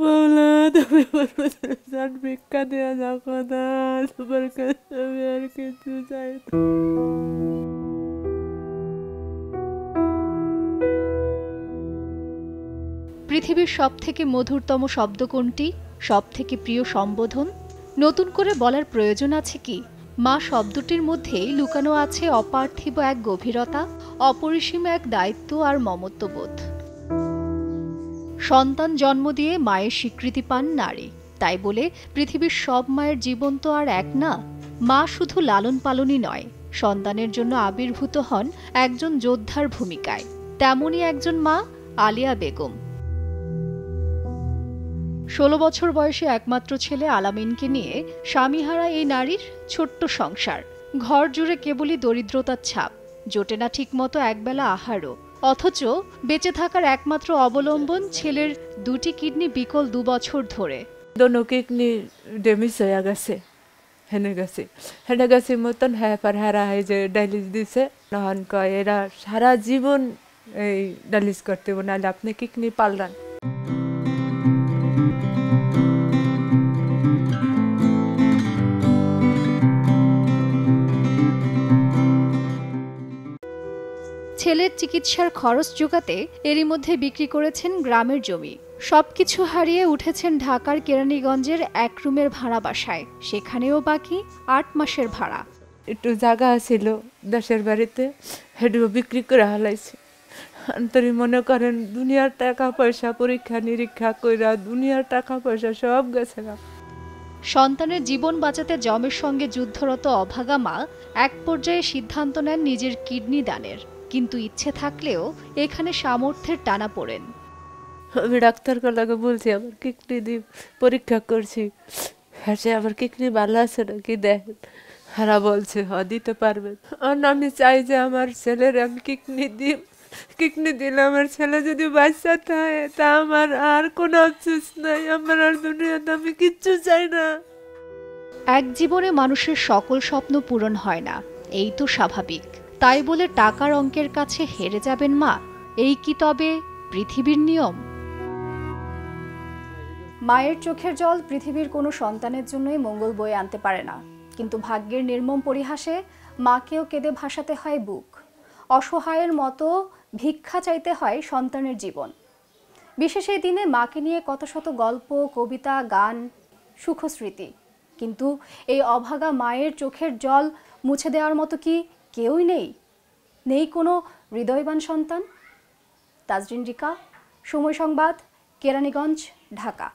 মাওলা তুমি বলবেন ভিক্ষা দেওয়া যাও খোদা, তোমার কাছে আমি আর কিছু চাই না। পৃথিবীর সবথেকে মধুরতম শব্দ কোনটি? সবথেকে প্রিয় সম্বোধন? নতুন করে বলার প্রয়োজন আছে কি? মা শব্দটির মধ্যেই লুকানো আছে অপার্থিব এক গভীরতা, অপরিসীম এক দায়িত্ব আর মমত্ববোধ। সন্তান জন্ম দিয়ে মায়ের স্বীকৃতি পান নারী, তাই বলে পৃথিবীর সব মায়ের জীবন তো আর এক না। মা শুধু লালন পালনই নয়, সন্তানের জন্য আবির্ভূত হন একজন যোদ্ধার ভূমিকায়। তেমনই একজন মা আলিয়া বেগম। 16 বছর বয়সে একমাত্র ছেলে আলামিনকে নিয়ে স্বামীহারা এই নারীর ছোট্ট সংসার। ঘর জুড়ে কেবলই দরিদ্রতার ছাপ, জোটে না ঠিকমতো একবেলা আহারও। অথচ বেঁচে থাকার একমাত্র অবলম্বন ছেলের 2টি কিডনি বিকল 2 বছর ধরে। দোনো কিডনি ড্যামেজ হয়ে গেছে, হেনে গেছে মতন হ্যাঁ পার হারা হয় যে ডায়ালিস দিছে। নহন কয় এরা সারা জীবন এই ডায়ালিস করতে হবে, নাহলে আপনি কিডনি পাল্টান। ছেলের চিকিৎসার খরচ জোগাতে এরই মধ্যে বিক্রি করেছেন গ্রামের জমি। সবকিছু হারিয়ে উঠেছেন ঢাকার কেরানীগঞ্জের এক রুমের ভাড়া বাসায়। সেখানেও বাকি 8 মাসের ভাড়া। একটু জায়গা ছিল দেশের বাড়িতে, হেডিও বিক্রি করে হালাইছে। অন্তরে মনে করেন দুনিয়ার টাকা পয়সা পরীক্ষা নিরীক্ষা কইরা দুনিয়ার টাকা পয়সা সব গেছে না। সন্তানের জীবন বাঁচাতে জমের সঙ্গে যুদ্ধরত অভাগা মা এক পর্যায়ে সিদ্ধান্ত নেন নিজের কিডনি দানের। কিন্তু ইচ্ছে থাকলেও এখানে সামর্থ্যের টানাপোড়েন। আমি ডাক্তারকে লাগে বলছি আমার কিডনি দিয়ে পরীক্ষা করছি, হ্যাঁ সে আমার কিডনি ভালো আছে নাকি দেখেন। হারা বলছে দিতে পারবেন। আর আমি চাই যে আমার ছেলের আমি কিডনি দিলে আমার ছেলে যদি বাচ্চা থাকে তা আমার আর কোনো আফসোস নাই, আমার আর দুনিয়াতে আমি কিচ্ছু চাই না। এক জীবনে মানুষের সকল স্বপ্ন পূরণ হয় না, এই তো স্বাভাবিক। তাই বলে টাকার অঙ্কের কাছে হেরে যাবেন মা? এই কি তবে পৃথিবীর নিয়ম? মায়ের চোখের জল পৃথিবীর কোনো সন্তানের জন্যই মঙ্গল বয়ে আনতে পারে না। কিন্তু ভাগ্যের নির্মম পরিহাসে মাকেও কেঁদে ভাসাতে হয় বুক। অসহায়ের মতো ভিক্ষা চাইতে হয় সন্তানের জীবন। বিশেষ এই দিনে মাকে নিয়ে কত শত গল্প, কবিতা, গান, সুখস্মৃতি। কিন্তু এই অভাগা মায়ের চোখের জল মুছে দেওয়ার মতো কি কেউই নেই কোনো হৃদয়বান সন্তান? তাজরিন রিকা, সময় সংবাদ, কেরানীগঞ্জ, ঢাকা।